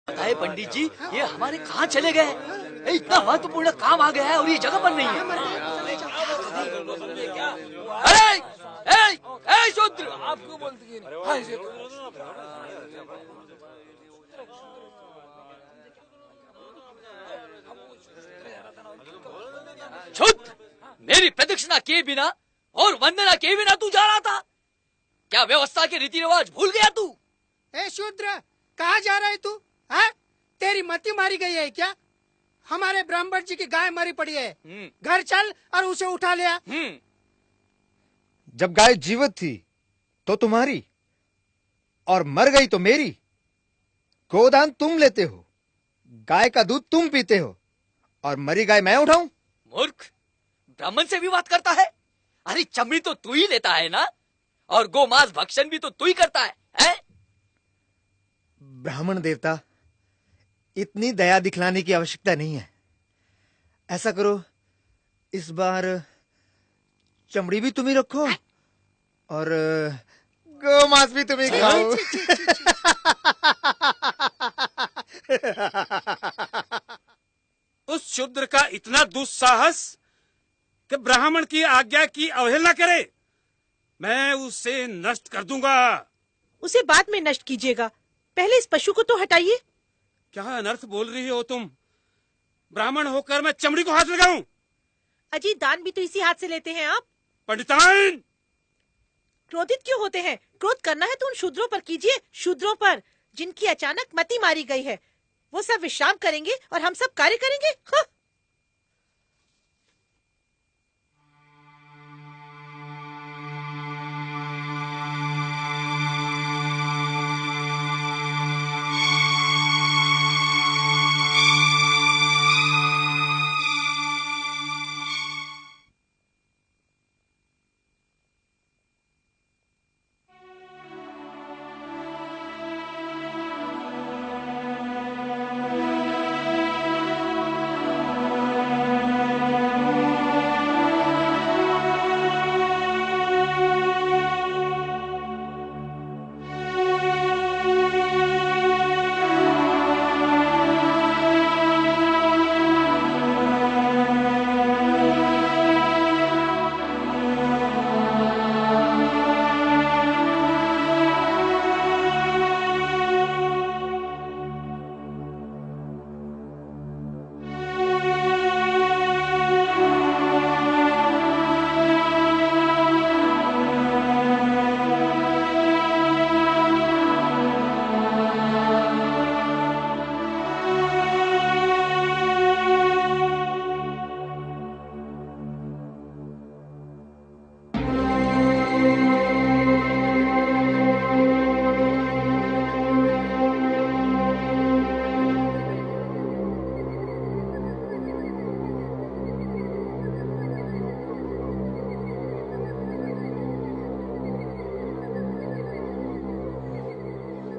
बताए पंडित जी, ये हमारे कहाँ चले गए? इतना महत्वपूर्ण काम आ गया है और ये जगह पर नहीं है। अरे, ए शूद्र, आप क्यों बोलते हैं? शूद्र, मेरी प्रदक्षिणा किए बिना और वंदना किए बिना तू जा रहा था? क्या व्यवस्था के रीति रिवाज भूल गया तू? ए शूद्र, कहाँ जा रहा है तू? है? तेरी मति मारी गई है क्या? हमारे ब्राह्मण जी की गाय मरी पड़ी है, घर चल और उसे उठा लिया। जब गाय जीवित थी तो तुम्हारी और मर गई तो मेरी। गोदान तुम लेते हो, गाय का दूध तुम पीते हो और मरी गाय मैं उठाऊं? मूर्ख, ब्राह्मण से भी बात करता है? अरे चमड़ी तो तू ही लेता है ना, और गोमांस भक्षण भी तो तू ही करता है? ब्राह्मण देवता, इतनी दया दिखलाने की आवश्यकता नहीं है। ऐसा करो, इस बार चमड़ी भी तुम ही रखो और गोमांस भी तुम ही खाओ। उस शूद्र का इतना दुस्साहस कि ब्राह्मण की आज्ञा की अवहेलना करे। मैं उसे नष्ट कर दूंगा। उसे बाद में नष्ट कीजिएगा, पहले इस पशु को तो हटाइए। क्या अनर्थ बोल रही हो तुम? ब्राह्मण होकर मैं चमड़ी को हाथ लगाऊं? अजी, दान भी तो इसी हाथ से लेते हैं आप। पंडिताइन, क्रोधित क्यों होते हैं? क्रोध करना है तो उन शूद्रों पर कीजिए, शूद्रों पर जिनकी अचानक मति मारी गई है। वो सब विश्राम करेंगे और हम सब कार्य करेंगे। हाँ।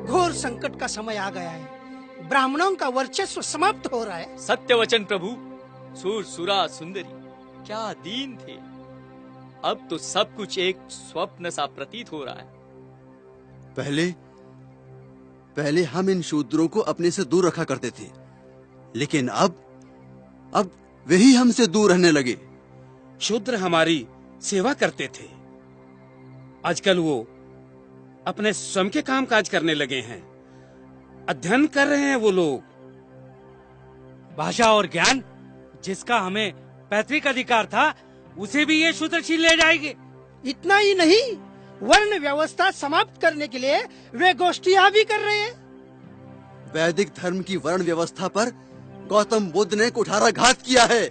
घोर संकट का समय आ गया है। ब्राह्मणों का वर्चस्व समाप्त हो रहा है। सत्य वचन प्रभु। सूर सुरा सुंदरी क्या दीन थे, अब तो सब कुछ एक स्वप्न सा प्रतीत हो रहा है। पहले हम इन शूद्रों को अपने से दूर रखा करते थे, लेकिन अब वही हमसे दूर रहने लगे। शूद्र हमारी सेवा करते थे, आजकल वो अपने स्वयं के काम काज करने लगे हैं। अध्ययन कर रहे हैं वो लोग। भाषा और ज्ञान जिसका हमें पैतृक अधिकार था, उसे भी ये शूद्र छीन ले जाएंगे। इतना ही नहीं, वर्ण व्यवस्था समाप्त करने के लिए वे गोष्ठियां भी कर रहे हैं। वैदिक धर्म की वर्ण व्यवस्था पर गौतम बुद्ध ने कुठाराघात किया है।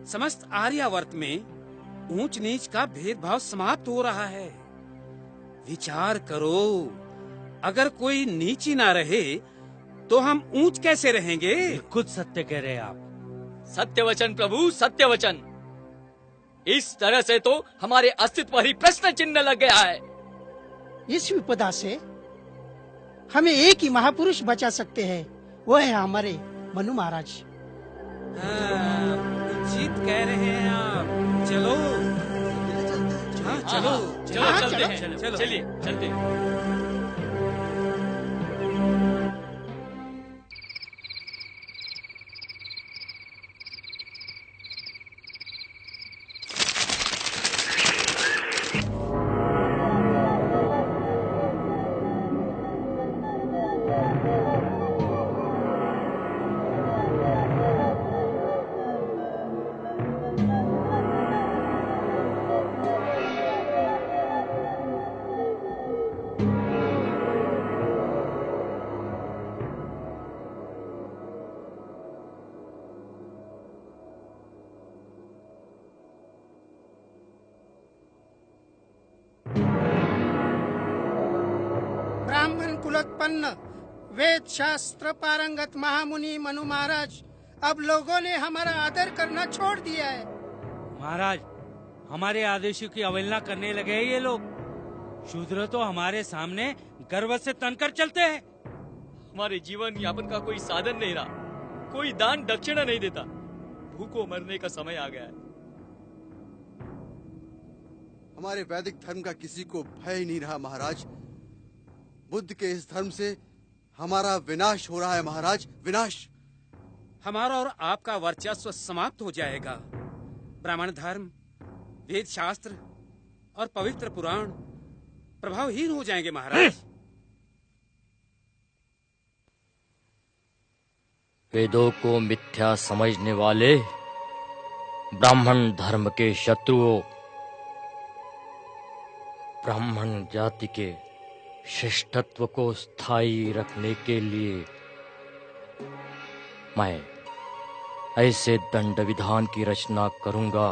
समस्त आर्यावर्त में ऊंच नीच का भेदभाव समाप्त हो रहा है। विचार करो, अगर कोई नीच ही ना रहे तो हम ऊंच कैसे रहेंगे? खुद सत्य कह रहे हैं आप। सत्य वचन प्रभु, सत्य वचन। इस तरह से तो हमारे अस्तित्व पर ही प्रश्न चिन्ह लग गया है। इस विपदा से हमें एक ही महापुरुष बचा सकते हैं, वो है हमारे मनु महाराज। उचित कह रहे हैं आप। चलो चलो चलते हैं। चलिए चलते हैं। संपन्न वेद शास्त्र पारंगत महामुनि मनु महाराज, अब लोगों ने हमारा आदर करना छोड़ दिया है। महाराज, हमारे आदेशों की अवहेलना करने लगे हैं ये लोग। शूद्र तो हमारे सामने गर्व से तनकर चलते हैं। हमारे जीवन यापन का कोई साधन नहीं रहा, कोई दान दक्षिणा नहीं देता। भूखों मरने का समय आ गया है। हमारे वैदिक धर्म का किसी को भय ही नहीं रहा महाराज। बुद्ध के इस धर्म से हमारा विनाश हो रहा है महाराज, विनाश। हमारा और आपका वर्चस्व समाप्त हो जाएगा। ब्राह्मण धर्म, वेद शास्त्र और पवित्र पुराण प्रभावहीन हो जाएंगे महाराज। वेदों को मिथ्या समझने वाले ब्राह्मण धर्म के शत्रुओं, ब्राह्मण जाति के श्रेष्ठत्व को स्थायी रखने के लिए मैं ऐसे दंड विधान की रचना करूंगा